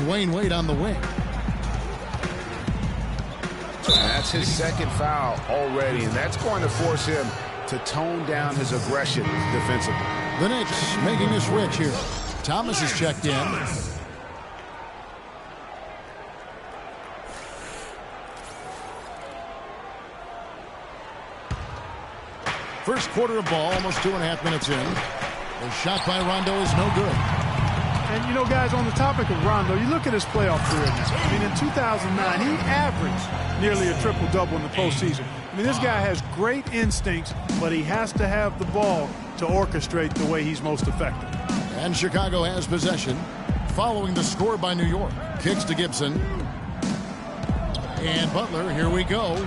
Dwayne Wade on the wing. That's his second foul already, and that's going to force him to tone down his aggression defensively. The Knicks making this rich here. Thomas is checked in. First quarter of ball, almost 2.5 minutes in. The shot by Rondo is no good. And, you know, guys, on the topic of Rondo, you look at his playoff career now. I mean, in 2009, he averaged nearly a triple-double in the postseason. I mean, this guy has great instincts, but he has to have the ball to orchestrate the way he's most effective. And Chicago has possession. Following the score by New York. Kicks to Gibson. And Butler, here we go.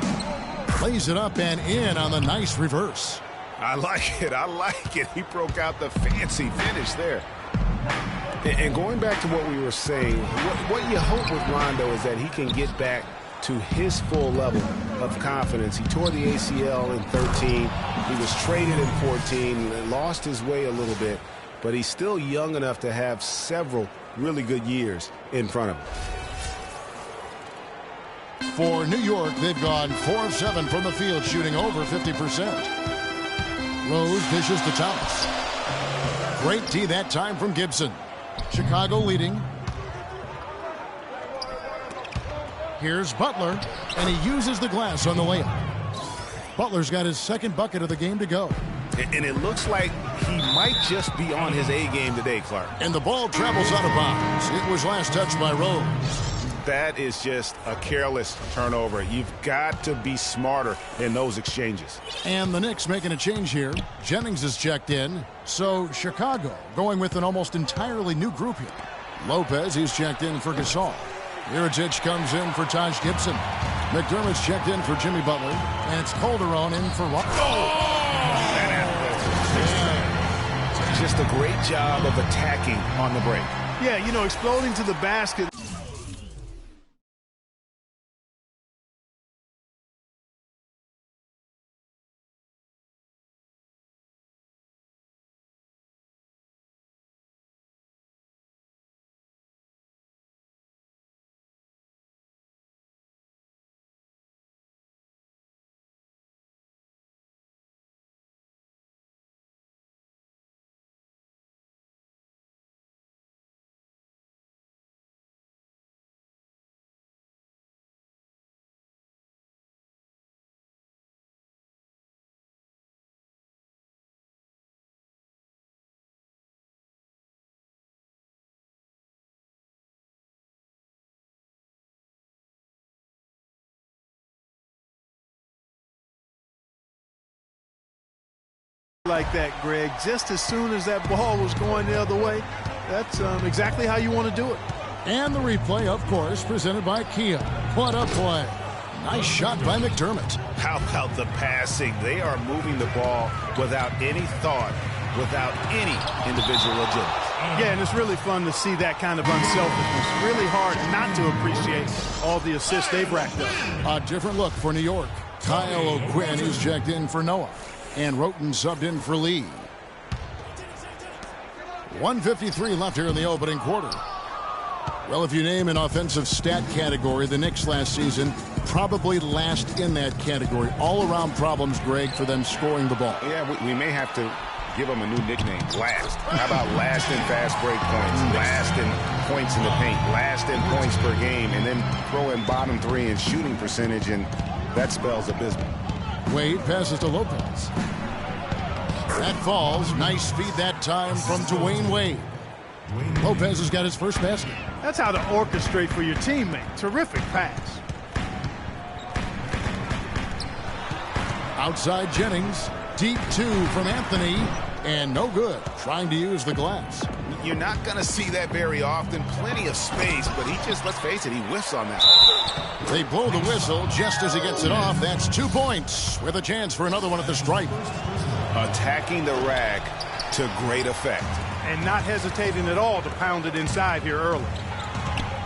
Plays it up and in on the nice reverse. I like it. I like it. He broke out the fancy finish there. And going back to what we were saying, what you hope with Rondo is that he can get back to his full level of confidence. He tore the ACL in 13. He was traded in 14, lost his way a little bit, but he's still young enough to have several really good years in front of him. For New York, they've gone 4 of 7 from the field, shooting over 50%. Rose dishes to Thomas. Great D that time from Gibson. Chicago leading. Here's Butler, and he uses the glass on the layup. Butler's got his second bucket of the game to go. And it looks like he might just be on his A game today, Clark. And the ball travels out of bounds. It was last touched by Rose. That is just a careless turnover. You've got to be smarter in those exchanges. And the Knicks making a change here. Jennings is checked in. So Chicago going with an almost entirely new group here. Lopez, he's checked in for Gasol. Mirotic comes in for Taj Gibson. McDermott's checked in for Jimmy Butler. And it's Calderon in for Rondo. Just a great job of attacking on the break. Yeah, you know, exploding to the basket. Like that, Greg, just as soon as that ball was going the other way, that's exactly how you want to do it. And the replay, of course, presented by Kia. What a play. Nice shot by McDermott. How about the passing? They are moving the ball without any thought, without any individual agility. Yeah, and it's really fun to see that kind of unselfishness. Really hard not to appreciate all the assists they've racked up. A different look for New York. Kyle O'Quinn is checked in for Noah. And Roten subbed in for Lee. 1:53 left here in the opening quarter. Well, if you name an offensive stat category, the Knicks last season probably last in that category. All-around problems, Greg, for them scoring the ball. Yeah, we may have to give them a new nickname, last. How about last in fast break points, last in points in the paint, last in points per game, and then throw in bottom 3 in shooting percentage, and that spells abysmal. Wade passes to Lopez. That falls. Nice speed that time from Dwayne Wade. Lopez has got his first basket. That's how to orchestrate for your teammate. Terrific pass. Outside Jennings. Deep 2 from Anthony. And no good. Trying to use the glass. You're not going to see that very often. Plenty of space, but he just, let's face it, he whiffs on that. They blow the whistle just as he gets it off. That's 2 points with a chance for another one at the stripe. Attacking the rack to great effect. And not hesitating at all to pound it inside here early.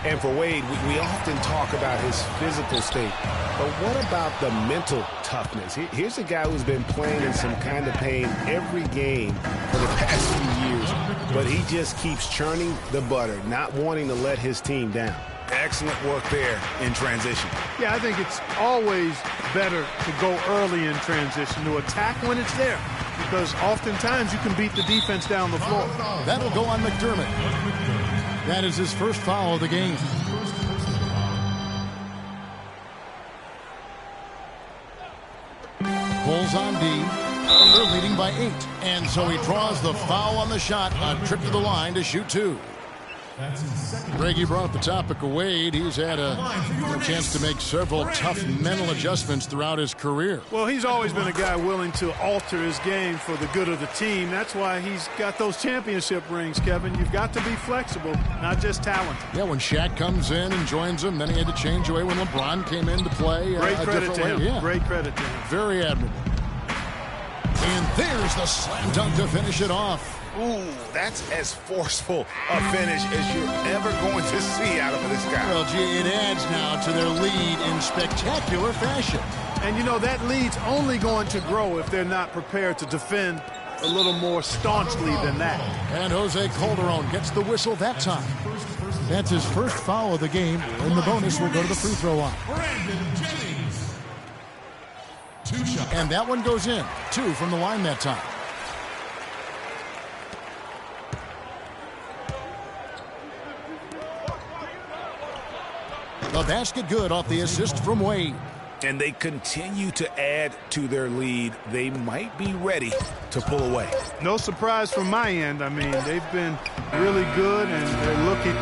And for Wade, we often talk about his physical state, but what about the mental toughness? Here's a guy who's been playing in some kind of pain every game for the past few years, but he just keeps churning the butter, not wanting to let his team down. Excellent work there in transition. Yeah, I think it's always better to go early in transition, to attack when it's there, because oftentimes you can beat the defense down the floor. That'll go on McDermott. That is his first foul of the game. Bulls on D. They're leading by 8. And so he draws the foul on the shot. A trip to the line to shoot 2. Greg, you brought up the topic of Wade. He's had a chance to make several tough mental adjustments throughout his career. Well, he's always been a guy willing to alter his game for the good of the team. That's why he's got those championship rings, Kevin. You've got to be flexible, not just talented. Yeah, when Shaq comes in and joins him, then he had to change away when LeBron came in to play Great credit to him. Yeah. Great credit to him. Very admirable. And there's the slam dunk to finish it off. Ooh, that's as forceful a finish as you're ever going to see out of this guy. Well, gee, it adds now to their lead in spectacular fashion. And, you know, that lead's only going to grow if they're not prepared to defend a little more staunchly than that. And Jose Calderon gets the whistle that time. That's his first foul of the game, and the bonus will go to the free throw line. And that one goes in. 2 from the line that time. The basket good off the assist from Wade. And they continue to add to their lead. They might be ready to pull away. No surprise from my end. I mean, they've been really good, and they're looking.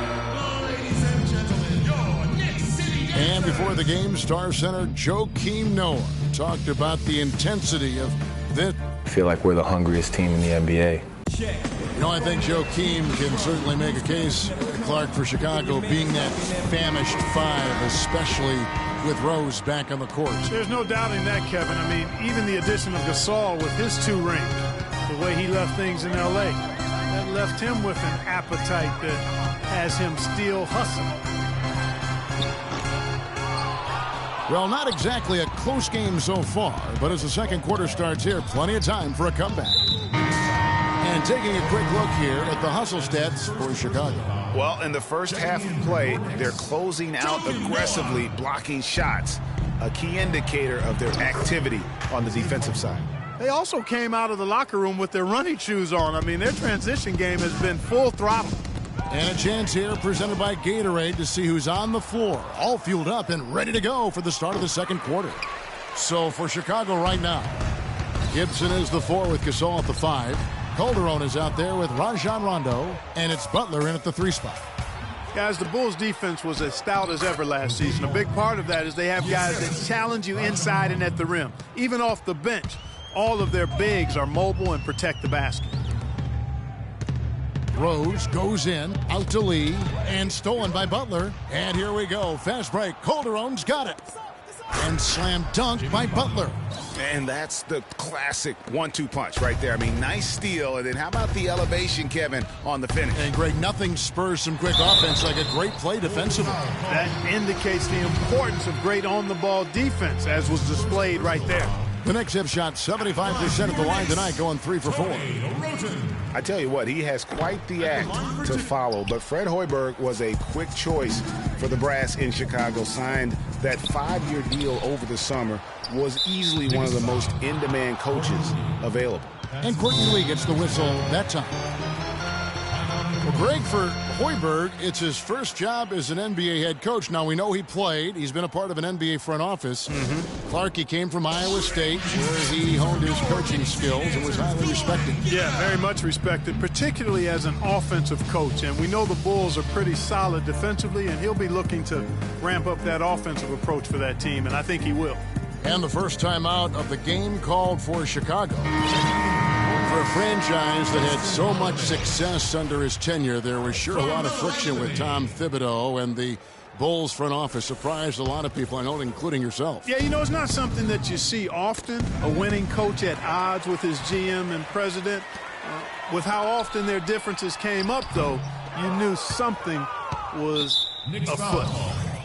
And before the game, Star Center Joakim Noah talked about the intensity of this. I feel like we're the hungriest team in the NBA. You know, I think Joakim can certainly make a case, Clark, for Chicago being that famished 5, especially with Rose back on the court. There's no doubting that, Kevin. I mean, even the addition of Gasol with his 2 rings, the way he left things in L.A., that left him with an appetite that has him still hustling. Well, not exactly a close game so far, but as the second quarter starts here, plenty of time for a comeback. And taking a quick look here at the hustle stats for Chicago. Well, in the first half of play, they're closing out aggressively, blocking shots, a key indicator of their activity on the defensive side. They also came out of the locker room with their running shoes on. I mean, their transition game has been full throttle. And a chance here presented by Gatorade to see who's on the floor, all fueled up and ready to go for the start of the second quarter. So for Chicago right now, Gibson is the 4 with Gasol at the 5. Calderon is out there with Rajon Rondo, and it's Butler in at the 3 spot. Guys, the Bulls defense was as stout as ever last season. A big part of that is they have guys that challenge you inside and at the rim. Even off the bench, all of their bigs are mobile and protect the basket. Rose goes in, out to Lee, and stolen by Butler. And here we go. Fast break. Calderon's got it. And slam dunk by Butler. And that's the classic 1-2 punch right there. I mean, nice steal. And then how about the elevation, Kevin, on the finish? And, Greg, nothing spurs some quick offense like a great play defensively. That indicates the importance of great on-the-ball defense, as was displayed right there. The Knicks have shot 75% at the line tonight, going 3 for 4. I tell you what, he has quite the act to follow, but Fred Hoiberg was a quick choice for the brass in Chicago. Signed that 5-year deal over the summer, was easily one of the most in-demand coaches available. And Courtney Lee gets the whistle that time. Well, Greg, for Hoiberg, it's his first job as an NBA head coach. Now, we know he played. He's been a part of an NBA front office. Clark, he came from Iowa State, where he honed his coaching skills and was highly respected. Yeah, very much respected, particularly as an offensive coach. And we know the Bulls are pretty solid defensively, and he'll be looking to ramp up that offensive approach for that team, and I think he will. And the first time out of the game called for Chicago. For a franchise that had so much success under his tenure, there was sure a lot of friction with Tom Thibodeau, and the Bulls front office surprised a lot of people, I know, including yourself. Yeah, you know, it's not something that you see often, a winning coach at odds with his GM and president. With how often their differences came up, though, you knew something was a foot.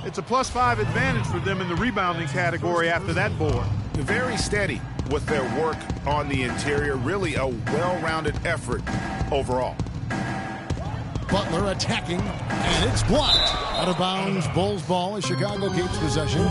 It's a +5 advantage for them in the rebounding category after that board. Very steady with their work on the interior. Really a well-rounded effort overall. Butler attacking, and it's blocked. Out of bounds, Bulls ball as Chicago keeps possession.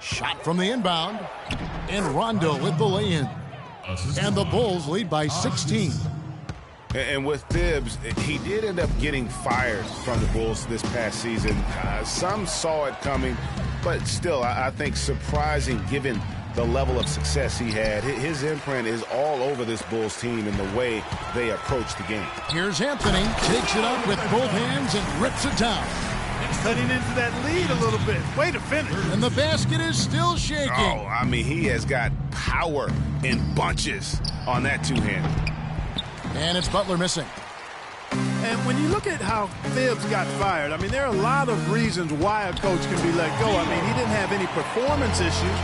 Shot from the inbound. And Rondo with the lay-in. And the Bulls lead by 16. And with Thibs, he did end up getting fired from the Bulls this past season. Some saw it coming, but still, I think surprising given the level of success he had. His imprint is all over this Bulls team in the way they approach the game. Here's Anthony, takes it up with both hands and rips it down. Cutting into that lead a little bit. Way to finish. And the basket is still shaking. Oh, I mean, he has got power in bunches on that two-hand. And it's Butler missing. And when you look at how Thibs got fired, I mean, there are a lot of reasons why a coach can be let go. I mean, he didn't have any performance issues,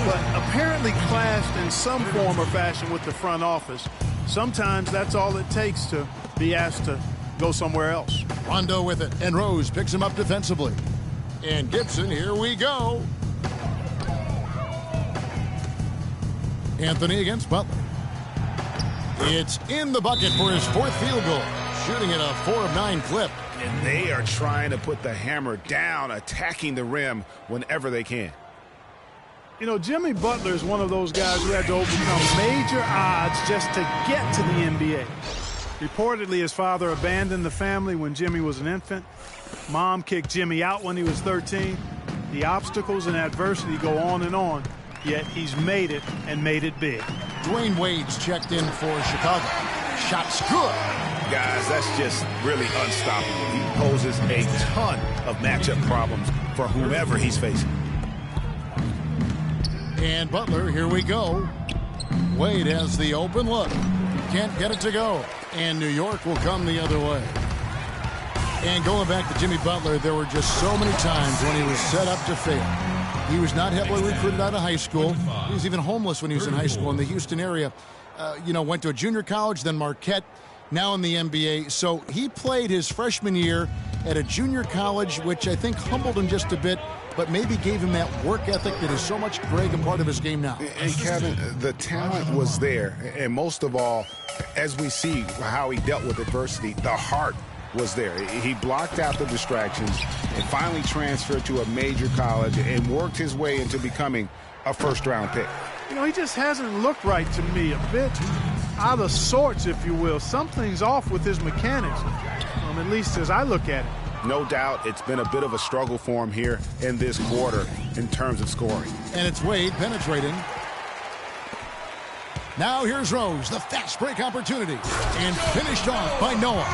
but apparently clashed in some form or fashion with the front office. Sometimes that's all it takes to be asked to go somewhere else. Rondo with it, and Rose picks him up defensively. And Gibson, here we go. Anthony against Butler. It's in the bucket for his 4th field goal, shooting at a 4 of 9 clip. And they are trying to put the hammer down, attacking the rim whenever they can. You know, Jimmy Butler is one of those guys who had to overcome major odds just to get to the NBA. Reportedly, his father abandoned the family when Jimmy was an infant. Mom kicked Jimmy out when he was 13. The obstacles and adversity go on, yet he's made it and made it big. Dwayne Wade's checked in for Chicago. Shot's good. Guys, that's just really unstoppable. He poses a ton of matchup problems for whomever he's facing. And Butler, here we go. Wade has the open look. Can't get it to go. And New York will come the other way. And going back to Jimmy Butler, there were just so many times when he was set up to fail. He was not heavily recruited out of high school. He was even homeless when he was in high school in the Houston area. Went to a junior college, then Marquette, now in the NBA. So he played his freshman year at a junior college, which I think humbled him just a bit, but maybe gave him that work ethic that is so much Greg a part of his game now. And Kevin, the talent was there. And most of all, as we see how he dealt with adversity, the heart was there. He blocked out the distractions and finally transferred to a major college and worked his way into becoming a first-round pick. You know, he just hasn't looked right to me. A bit out of sorts, if you will. Something's off with his mechanics, at least as I look at it. No doubt it's been a bit of a struggle for him here in this quarter in terms of scoring. And it's Wade penetrating. Now here's Rose, the fast break opportunity, and finished off by Noah.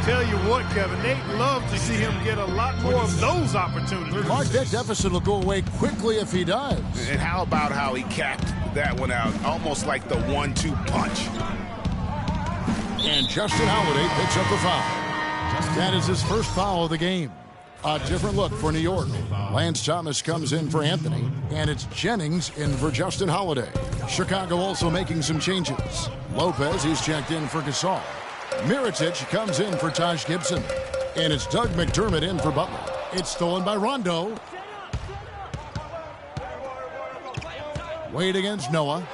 Tell you what, Kevin, they'd love to see him get a lot more of those opportunities. Mark, that deficit will go away quickly if he does. And how about how he capped that one out, almost like the 1-2 punch. And Justin Holiday picks up the foul. That is his first foul of the game. A different look for New York. Lance Thomas comes in for Anthony, and it's Jennings in for Justin Holiday. Chicago also making some changes. Lopez, he's checked in for Gasol. Mirotic comes in for Taj Gibson. And it's Doug McDermott in for Butler. It's stolen by Rondo. Wade against Noah.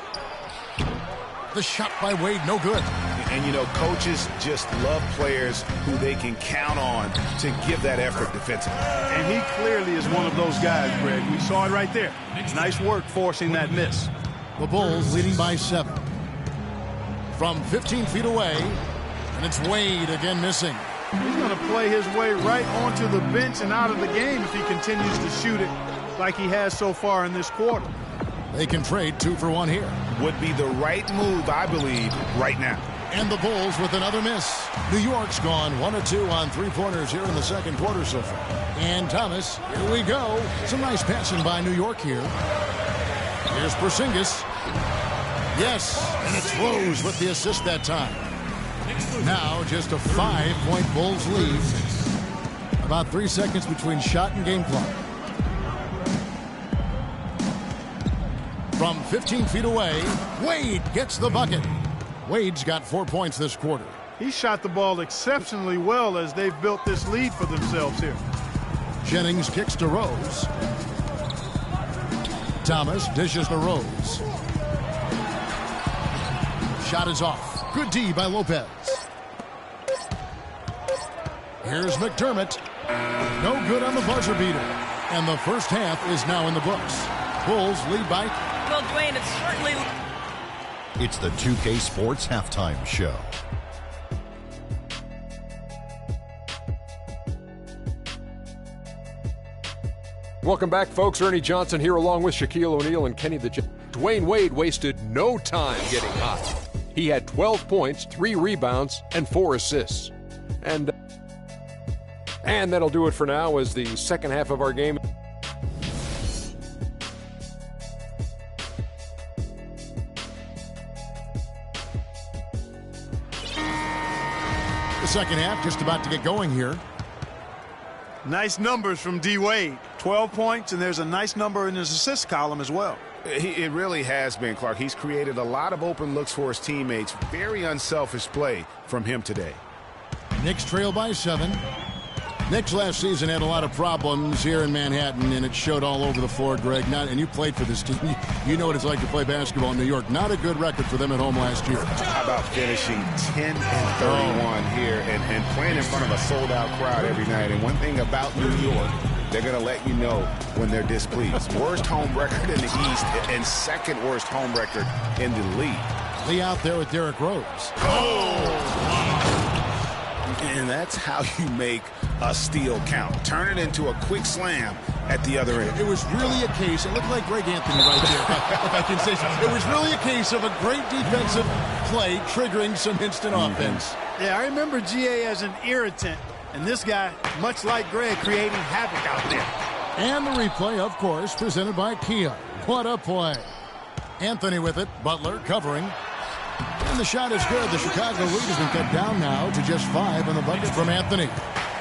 The shot by Wade, no good. And, you know, coaches just love players who they can count on to give that effort defensively. And he clearly is one of those guys, Greg. We saw it right there. Nice work forcing that miss. The Bulls leading by 7. From 15 feet away, and it's Wade again missing. He's going to play his way right onto the bench and out of the game if he continues to shoot it like he has so far in this quarter. They can trade 2 for 1 here. Would be the right move, I believe, right now. And the Bulls with another miss. New York's gone 1 of 2 on 3-pointers here in the second quarter so far. And Thomas, here we go. Some nice passing by New York here. Here's Porzingis. Yes, and it's Rose with the assist that time. Now just a 5-point Bulls lead. About 3 seconds between shot and game clock. From 15 feet away, Wade gets the bucket. Wade's got 4 points this quarter. He shot the ball exceptionally well as they've built this lead for themselves here. Jennings kicks to Rose. Thomas dishes to Rose. Shot is off. Good D by Lopez. Here's McDermott. No good on the buzzer beater. And the first half is now in the books. Bulls lead by... Well, Dwayne, it's certainly... It's the 2K Sports Halftime Show. Welcome back, folks. Ernie Johnson here along with Shaquille O'Neal and Kenny the Jet. Dwayne Wade wasted no time getting hot. He had 12 points, 3 rebounds, and 4 assists. And that'll do it for now as the second half of our game. The second half just about to get going here. Nice numbers from D. Wade. 12 points, and there's a nice number in his assist column as well. It really has been, Clark. He's created a lot of open looks for his teammates. Very unselfish play from him today. Knicks trail by 7. Knicks last season had a lot of problems here in Manhattan, and it showed all over the floor, Greg. And you played for this team. You know what it's like to play basketball in New York. Not a good record for them at home last year. How about finishing 10-31 here and playing in front of a sold-out crowd every night? And one thing about New York, they're going to let you know when they're displeased. Worst home record in the East and second worst home record in the league. Lee out there with Derrick Rose. And that's how you make a steal count. Turn it into a quick slam at the other end. It was really a case, it looked like Greg Anthony right there, if I can say so. It was really a case of a great defensive play triggering some instant offense. Yeah, I remember GA as an irritant, and this guy, much like Greg, creating havoc out there. And the replay, of course, presented by Kia. What a play. Anthony with it, Butler covering. And the shot is good. The Chicago lead has been cut down now to just 5 on the bucket from Anthony.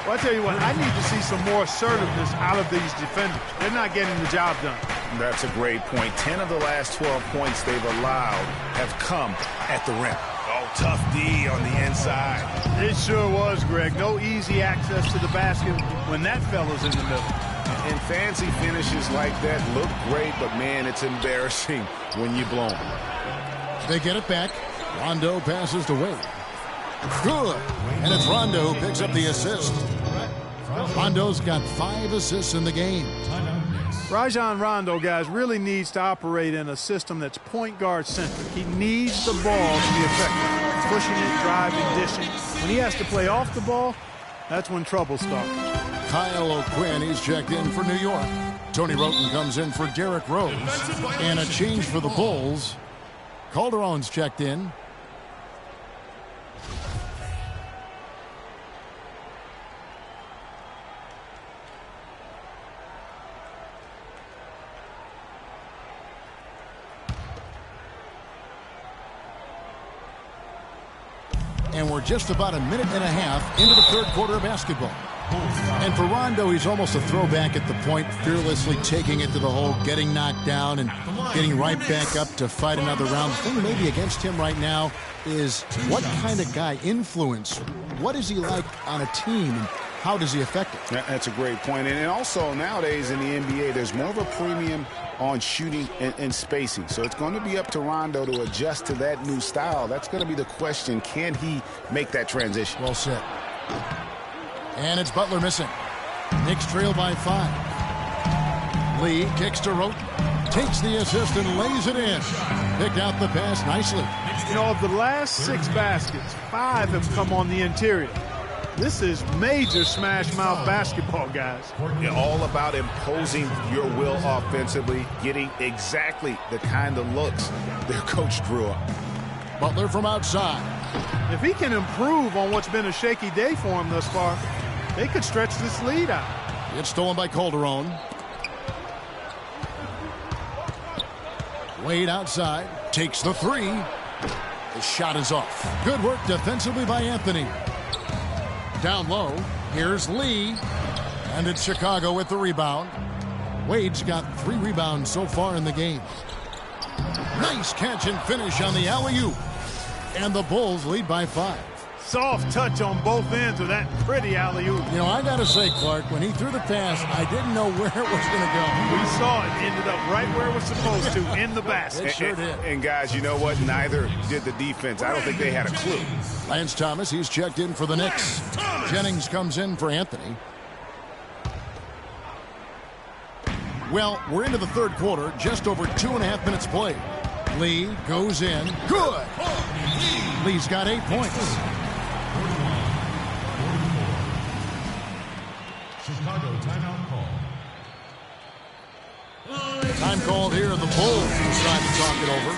Well, I tell you what, I need to see some more assertiveness out of these defenders. They're not getting the job done. That's a great point. 10 of the last 12 points they've allowed have come at the rim. Oh, tough D on the inside. It sure was, Greg. No easy access to the basket when that fella's in the middle. And fancy finishes like that look great, but, man, it's embarrassing when you blow them. They get it back. Rondo passes to Wade. Good. And it's Rondo who picks up the assist. Rondo's got 5 assists in the game. Rajon Rondo, guys, really needs to operate in a system that's point guard centric. He needs the ball to be effective. Pushing it, driving, dishing. When he has to play off the ball, that's when trouble starts. Kyle O'Quinn, he's checked in for New York. Tony Roten comes in for Derrick Rose. And a change for the Bulls. Calderon's checked in. And we're just about a minute and a half into the third quarter of basketball. And for Rondo, he's almost a throwback at the point, fearlessly taking it to the hole, getting knocked down, and getting right back up to fight another round. The thing maybe against him right now is what kind of guy, influence, what is he like on a team, and how does he affect it? That's a great point. And also nowadays in the NBA, there's more of a premium on shooting and spacing. So it's going to be up to Rondo to adjust to that new style. That's going to be the question. Can he make that transition? Well said. And it's Butler missing. Knicks trail by 5. Lee kicks to Roten. Takes the assist and lays it in. Picked out the pass nicely. You know, of the last 6 baskets, 5 have come on the interior. This is major smash mouth basketball, guys. You're all about imposing your will offensively, getting exactly the kind of looks their coach drew up. Butler from outside. If he can improve on what's been a shaky day for him thus far, they could stretch this lead out. It's stolen by Calderon. Wade outside. Takes the 3. The shot is off. Good work defensively by Anthony. Down low, here's Lee, and it's Chicago with the rebound. Wade's got 3 rebounds so far in the game. Nice catch and finish on the alley-oop. And the Bulls lead by 5. Soft touch on both ends of that pretty alley-oop. You know, I got to say, Clark, when he threw the pass, I didn't know where it was going to go. We saw it. Ended up right where it was supposed to, in the basket. It sure did. And guys, you know what? Neither did the defense. I don't think they had a clue. Lance Thomas, he's checked in for the Knicks. Jennings comes in for Anthony. Well, we're into the third quarter, just over 2.5 minutes played. Lee goes in. Good! Lee's got 8 points. Chicago timeout call. Time called here. The Bulls decide to talk it over.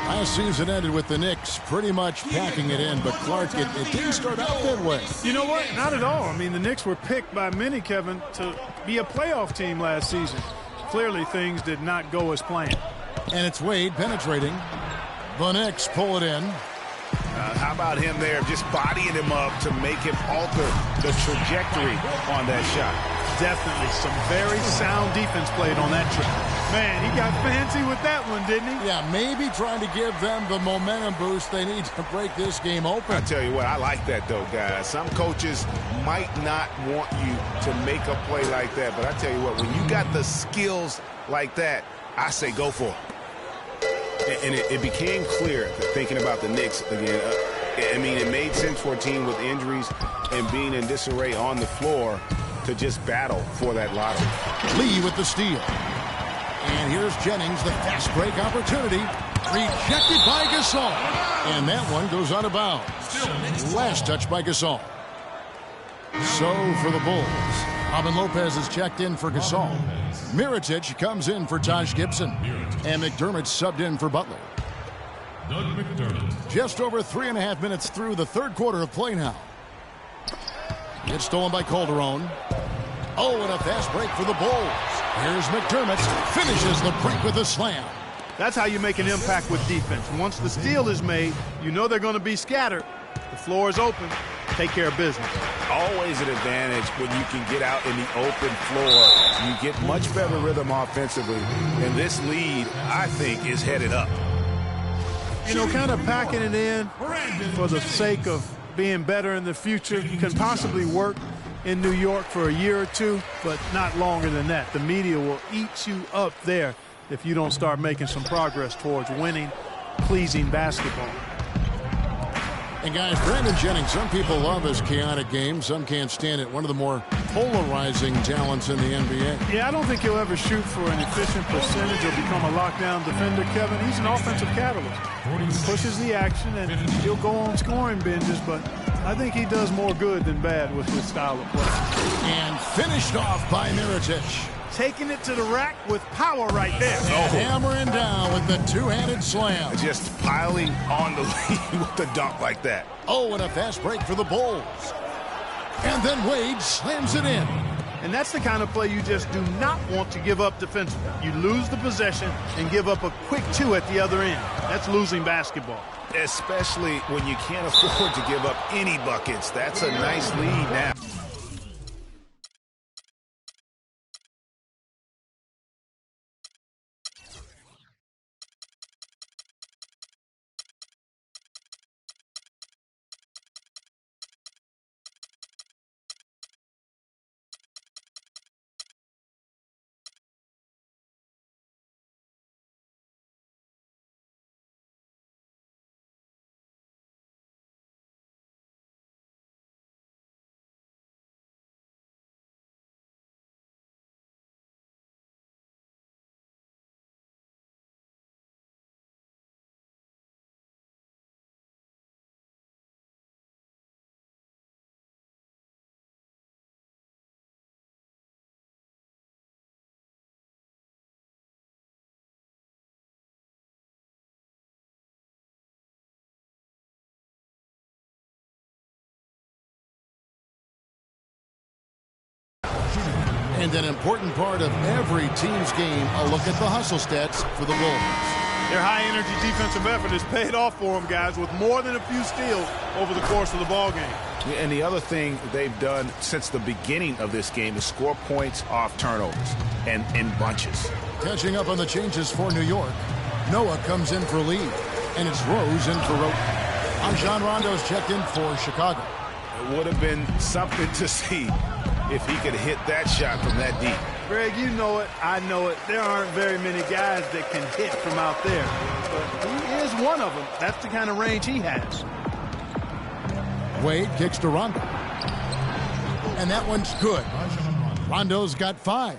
Last season ended with the Knicks pretty much packing it in, but Clark, it didn't start out that way. You know what? Not at all. I mean, the Knicks were picked by many, Kevin, to be a playoff team last season. Clearly, things did not go as planned. And it's Wade penetrating. The Knicks pull it in. How about him there, just bodying him up to make him alter the trajectory on that shot? Definitely some very sound defense played on that trip. Man, he got fancy with that one, didn't he? Yeah, maybe trying to give them the momentum boost they need to break this game open. I tell you what, I like that, though, guys. Some coaches might not want you to make a play like that. But I tell you what, when you got the skills like that, I say go for it. And it became clear, thinking about the Knicks again, I mean, it made sense for a team with injuries and being in disarray on the floor to just battle for that lottery. Lee with the steal. And here's Jennings, the fast break opportunity. Rejected by Gasol. And that one goes out of bounds. Last touch by Gasol. So for the Bulls, Robin Lopez is checked in for Gasol. Mirotic comes in for Taj Gibson. And McDermott subbed in for Butler. Doug McDermott. Just over 3.5 minutes through the third quarter of play now. It's stolen by Calderon. Oh, and a fast break for the Bulls. Here's McDermott. Finishes the break with a slam. That's how you make an impact with defense. Once the steal is made, you know they're going to be scattered. The floor is open. Take care of business. Always an advantage when you can get out in the open floor. You get much better rhythm offensively. And this lead, I think, is headed up. You know, kind of packing it in for the sake of being better in the future can possibly work in New York for a year or two, but not longer than that. The media will eat you up there if you don't start making some progress towards winning, pleasing basketball. And guys, Brandon Jennings, some people love his chaotic game. Some can't stand it. One of the more polarizing talents in the NBA. Yeah, I don't think he'll ever shoot for an efficient percentage or become a lockdown defender, Kevin. He's an offensive catalyst. He pushes the action, and he'll go on scoring binges, but I think he does more good than bad with his style of play. And finished off by Mirotic. Taking it to the rack with power right there. Hammering down with the two-handed slam. Just piling on the lead with the dunk like that. Oh, and a fast break for the Bulls. And then Wade slams it in. And that's the kind of play you just do not want to give up defensively. You lose the possession and give up a quick two at the other end. That's losing basketball. Especially when you can't afford to give up any buckets. That's a nice lead now. And an important part of every team's game, a look at the hustle stats for the Bulls. Their high-energy defensive effort has paid off for them, guys, with more than a few steals over the course of the ball game. Yeah, and the other thing they've done since the beginning of this game is score points off turnovers and in bunches. Catching up on the changes for New York, Noah comes in for Lee, and it's Rose in for Roten. Rajon Rondo's checked in for Chicago. It would have been something to see if he could hit that shot from that deep. Greg, you know it. I know it. There aren't very many guys that can hit from out there. But he is one of them. That's the kind of range he has. Wade kicks to Rondo. And that one's good. Rondo's got 5.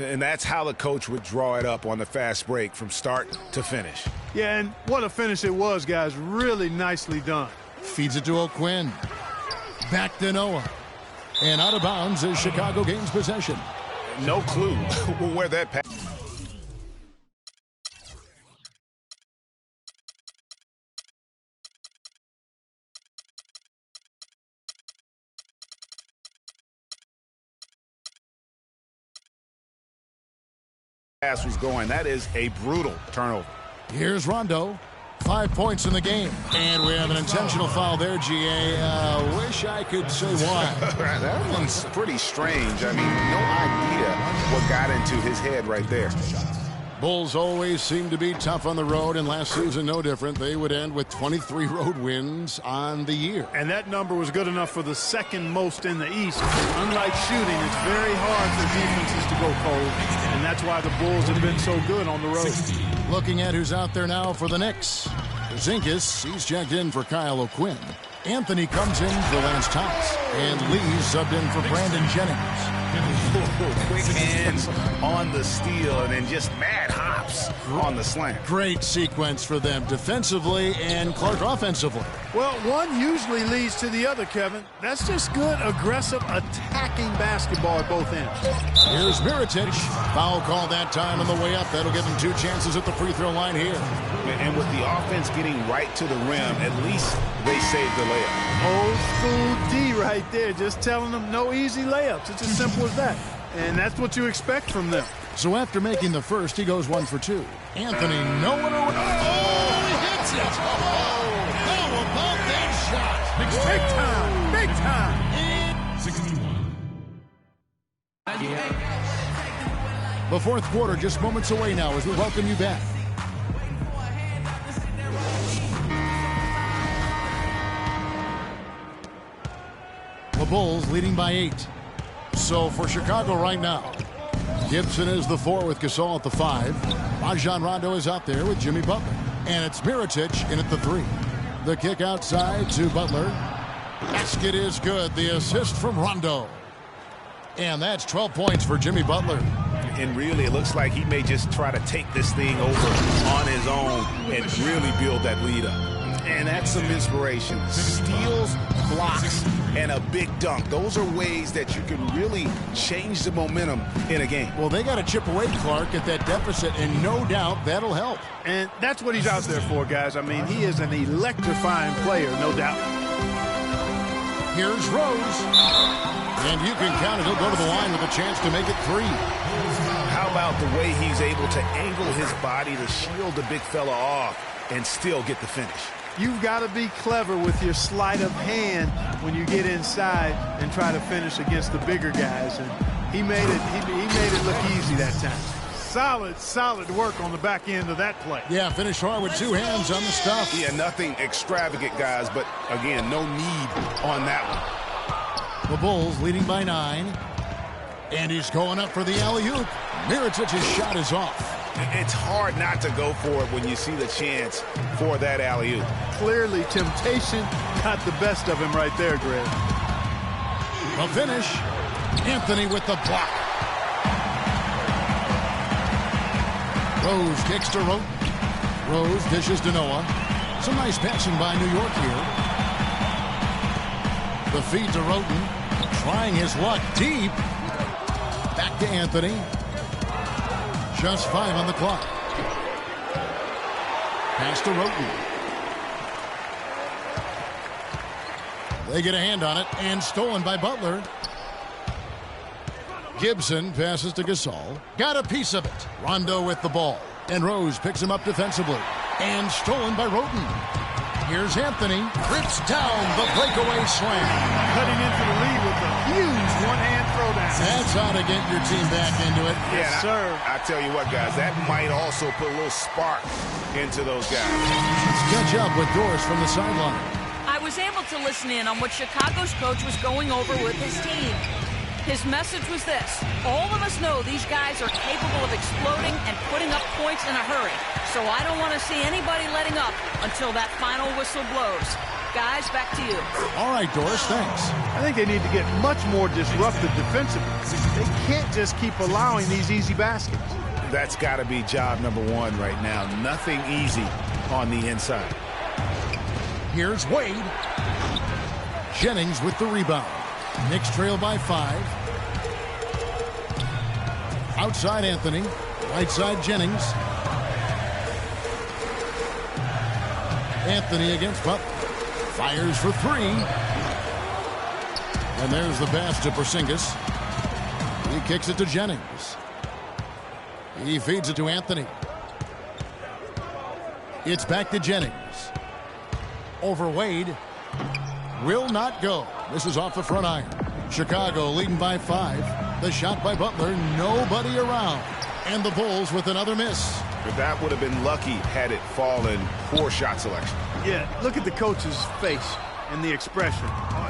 And that's how the coach would draw it up on the fast break from start to finish. Yeah, and what a finish it was, guys. Really nicely done. Feeds it to O'Quinn. Back to Noah. And out of bounds as Chicago gains possession. No clue where that pass. Was going. That is a brutal turnover. Here's Rondo. 5 points in the game. And we have an intentional foul there, GA. Wish I could say why. That one's pretty strange. I mean, no idea what got into his head right there. Bulls always seem to be tough on the road, and last season no different. They would end with 23 road wins on the year. And that number was good enough for the second most in the East. Unlike shooting, it's very hard for defenses to go cold, and that's why the Bulls have been so good on the road. Looking at who's out there now for the Knicks. Zinkis, he's checked in for Kyle O'Quinn. Anthony comes in for Lance Thomas. And Lee subbed in for Brandon Jennings. Quick hands on the steal and then just mad hops on the slam. Great sequence for them defensively and Clark offensively. Well, one usually leads to the other, Kevin. That's just good, aggressive, attacking basketball at both ends. Here's Mirotic. Foul call that time on the way up. That'll give him 2 chances at the free throw line here. And with the offense getting right to the rim, at least they saved the layup. Old school D right there, just telling them no easy layups. It's as simple as that. And that's what you expect from them. So after making the first, he goes 1 for 2. Anthony, nowhere to run. Oh, he hits it. Oh, how about that shot? Big time, big time. 61. The fourth quarter just moments away now as we welcome you back. The Bulls leading by 8. So for Chicago right now, Gibson is the 4 with Gasol at the 5. Rajon Rondo is out there with Jimmy Butler. And it's Mirotic in at the 3. The kick outside to Butler. Basket is good. The assist from Rondo. And that's 12 points for Jimmy Butler. And really, it looks like he may just try to take this thing over on his own and really build that lead up. And that's some inspiration. Steals, blocks, and a big dunk. Those are ways that you can really change the momentum in a game. Well, they got to chip away, Clark, at that deficit, and no doubt that'll help. And that's what he's out there for, guys. I mean, he is an electrifying player, no doubt. Here's Rose. And you can count it. He'll go to the line with a chance to make it 3. How about the way he's able to angle his body to shield the big fella off and still get the finish? You've got to be clever with your sleight of hand when you get inside and try to finish against the bigger guys. And he made it look easy that time. Solid work on the back end of that play. Yeah, finish hard with 2 hands on the stuff. Yeah, nothing extravagant, guys, but again, no need on that one. The Bulls leading by 9. And he's going up for the alley-oop. Mirotic's shot is off. It's hard not to go for it when you see the chance for that alley-oop. Clearly, temptation got the best of him right there, Greg. The finish. Anthony with the block. Rose kicks to Roten. Rose dishes to Noah. Some nice passing by New York here. The feed to Roten. Trying his luck deep. Back to Anthony. Just 5 on the clock. Pass to Roten. They get a hand on it and stolen by Butler. Gibson passes to Gasol. Got a piece of it. Rondo with the ball. And Rose picks him up defensively. And stolen by Roten. Here's Anthony. Rips down the breakaway slam. Cutting into the lead with a huge one-hand throwdown. That's how to get your team back into it. Yes, sir. I tell you what, guys, that might also put a little spark into those guys. Let's catch up with Doris from the sideline. I was able to listen in on what Chicago's coach was going over with his team. His message was this: all of us know these guys are capable of exploding and putting up points in a hurry. So I don't want to see anybody letting up until that final whistle blows. Guys, back to you. All right, Doris, thanks. I think they need to get much more disruptive defensively. They can't just keep allowing these easy baskets. That's got to be job number 1 right now. Nothing easy on the inside. Here's Wade. Jennings with the rebound. Knicks trail by 5. Outside Anthony. Right side Jennings. Anthony against Butler. Fires for 3. And there's the pass to Porzingis. He kicks it to Jennings. He feeds it to Anthony. It's back to Jennings. Over Wade. Will not go. This is off the front iron. Chicago leading by 5. The shot by Butler. Nobody around. And the Bulls with another miss. But that would have been lucky had it fallen. Poor shot selection. Yeah, look at the coach's face and the expression.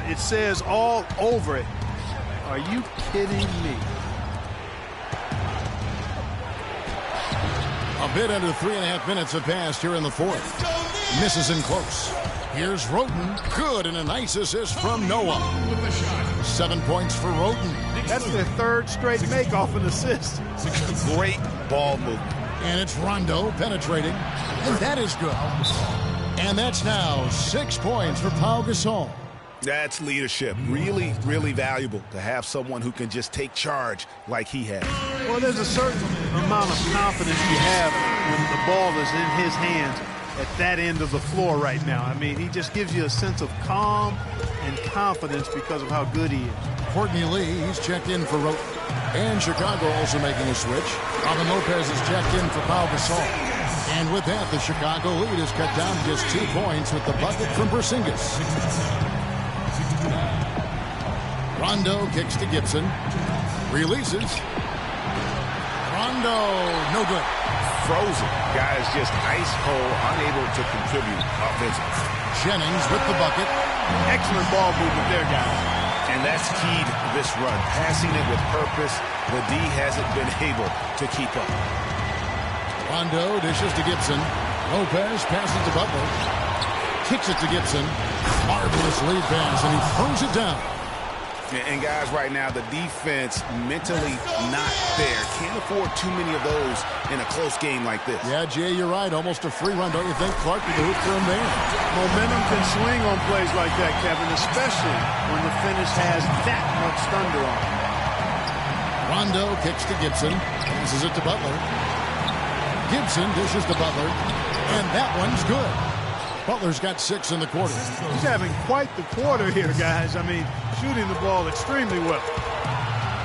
It says all over it. Are you kidding me? A bit under 3.5 minutes have passed here in the fourth. Misses in close. Here's Roten. Good, and a nice assist from Noah. 7 points for Roten. That's their third straight make off an assist. Great ball movement. And it's Rondo penetrating. And that is good. And that's now 6 points for Pau Gasol. That's leadership. Really, really valuable to have someone who can just take charge like he has. Well, there's a certain amount of confidence you have when the ball is in his hands at that end of the floor right now. I mean, he just gives you a sense of calm and confidence because of how good he is. Courtney Lee, he's checked in for Roten. And Chicago also making a switch. Robin Lopez is checked in for Pau Gasol. And with that, the Chicago lead is cut down to just 2 points with the bucket from Porzingis. Rondo kicks to Gibson. Releases. Rondo, no good. Frozen. Guys just ice cold, unable to contribute offensively. Jennings with the bucket. Excellent ball movement there, guys. And that's key to this run. Passing it with purpose. The D hasn't been able to keep up. Rondo dishes to Gibson. Lopez passes to Butler. Kicks it to Gibson. Marvelous lead pass, and he throws it down. And guys, right now, the defense mentally not there. Can't afford too many of those in a close game like this. Yeah, Jay, you're right. Almost a free run, don't you think? Clark with the hoop from there. Momentum can swing on plays like that, Kevin, especially when the finish has that much thunder on it. Rondo kicks to Gibson. Passes it to Butler. Gibson dishes to Butler. And that one's good. Butler's got 6 in the quarter. He's having quite the quarter here, guys. I mean, shooting the ball extremely well.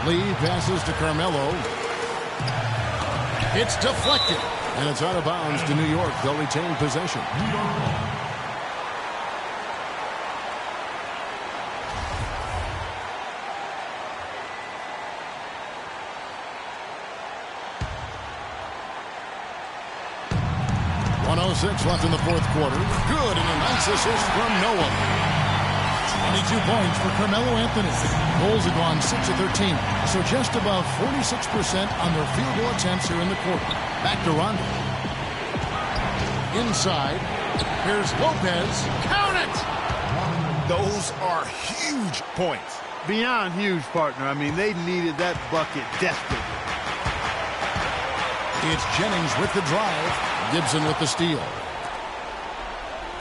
Lee passes to Carmelo. It's deflected. And it's out of bounds to New York. They'll retain possession. 1:06 left in the fourth quarter. Good, and a nice assist from Noah. 22 points for Carmelo Anthony. Bulls have gone 6 of 13, so just above 46% on their field goal attempts here in the quarter. Back to Rondo. Inside, here's Lopez. Count it! Those are huge points. Beyond huge, partner. I mean, they needed that bucket desperately. It's Jennings with the drive. Gibson with the steal.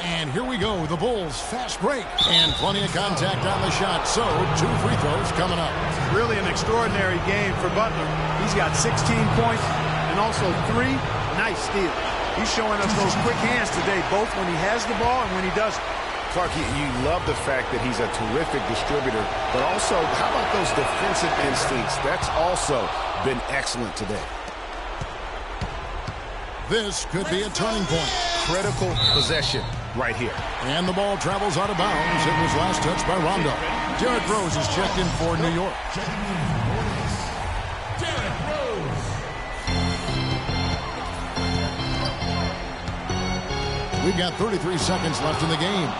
And here we go. The Bulls fast break. And plenty of contact on the shot. So 2 free throws coming up. Really an extraordinary game for Butler. He's got 16 points and also 3 nice steals. He's showing us those quick hands today, both when he has the ball and when he doesn't. Clark, you love the fact that he's a terrific distributor, but also, how about those defensive instincts? That's also been excellent today. This could be a turning point. Critical possession right here. And the ball travels out of bounds. It was last touched by Rondo. Derrick Rose is checked in for New York. Derrick Rose. We've got 33 seconds left in the game.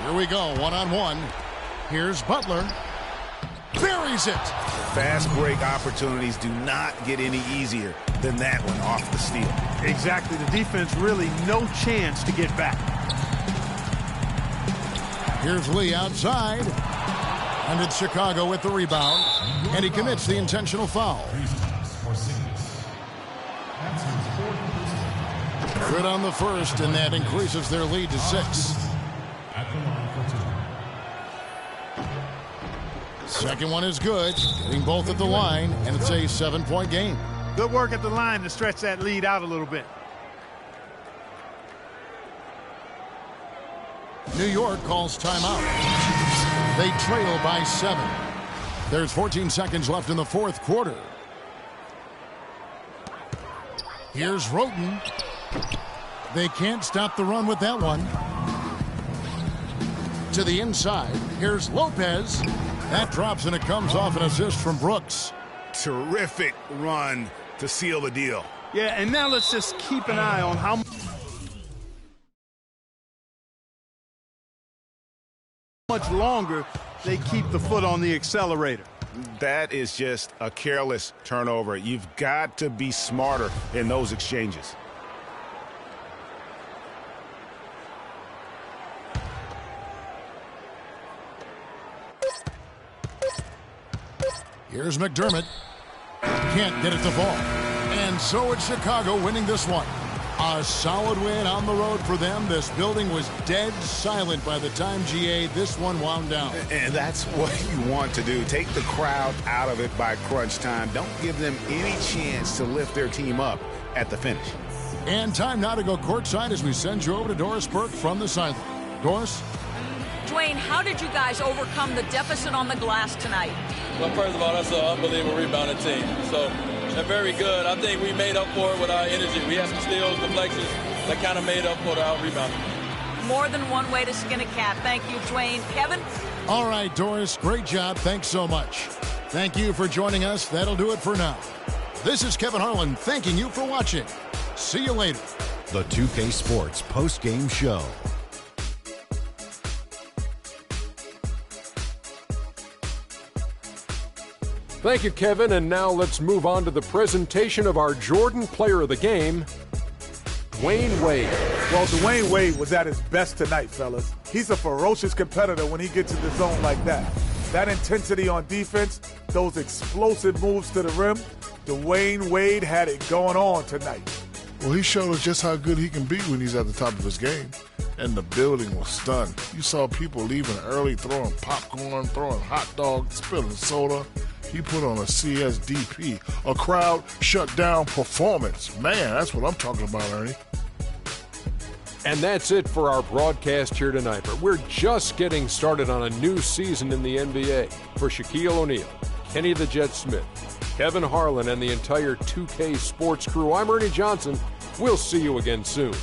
Here we go, one-on-one. Here's Butler. Buries it. Fast break opportunities do not get any easier than that one off the steal. Exactly. The defense really no chance to get back. Here's Lee outside. And it's Chicago with the rebound. And he commits the intentional foul. Good on the first, and that increases their lead to 6. Second one is good. Getting both at the line, and it's a 7-point game. Good work at the line to stretch that lead out a little bit. New York calls timeout. They trail by 7. There's 14 seconds left in the fourth quarter. Here's Roten. They can't stop the run with that one. To the inside. Here's Lopez. That drops, and it comes off an assist from Brooks. Terrific run to seal the deal. Yeah, and now let's just keep an eye on how much longer they keep the foot on the accelerator. That is just a careless turnover. You've got to be smarter in those exchanges. Here's McDermott. Can't get it to fall. And so it's Chicago winning this one. A solid win on the road for them. This building was dead silent by the time, GA, this one wound down. And that's what you want to do. Take the crowd out of it by crunch time. Don't give them any chance to lift their team up at the finish. And time now to go courtside as we send you over to Doris Burke from the sideline. Doris? Dwayne, how did you guys overcome the deficit on the glass tonight? Well, first of all, that's an unbelievable rebounding team. So they're very good. I think we made up for it with our energy. We had some steals, deflections that kind of made up for the out-rebounding. More than one way to skin a cat. Thank you, Dwayne. Kevin? All right, Doris, great job. Thanks so much. Thank you for joining us. That'll do it for now. This is Kevin Harlan thanking you for watching. See you later. The 2K Sports post-game show. Thank you, Kevin. And now let's move on to the presentation of our Jordan Player of the Game, Dwayne Wade. Well, Dwayne Wade was at his best tonight, fellas. He's a ferocious competitor when he gets in the zone like that. That intensity on defense, those explosive moves to the rim, Dwayne Wade had it going on tonight. Well, he showed us just how good he can be when he's at the top of his game. And the building was stunned. You saw people leaving early, throwing popcorn, throwing hot dogs, spilling soda. He put on a CSDP, a crowd shut down performance. Man, that's what I'm talking about, Ernie. And that's it for our broadcast here tonight. But we're just getting started on a new season in the NBA. For Shaquille O'Neal, Kenny the Jet Smith, Kevin Harlan, and the entire 2K Sports crew, I'm Ernie Johnson. We'll see you again soon.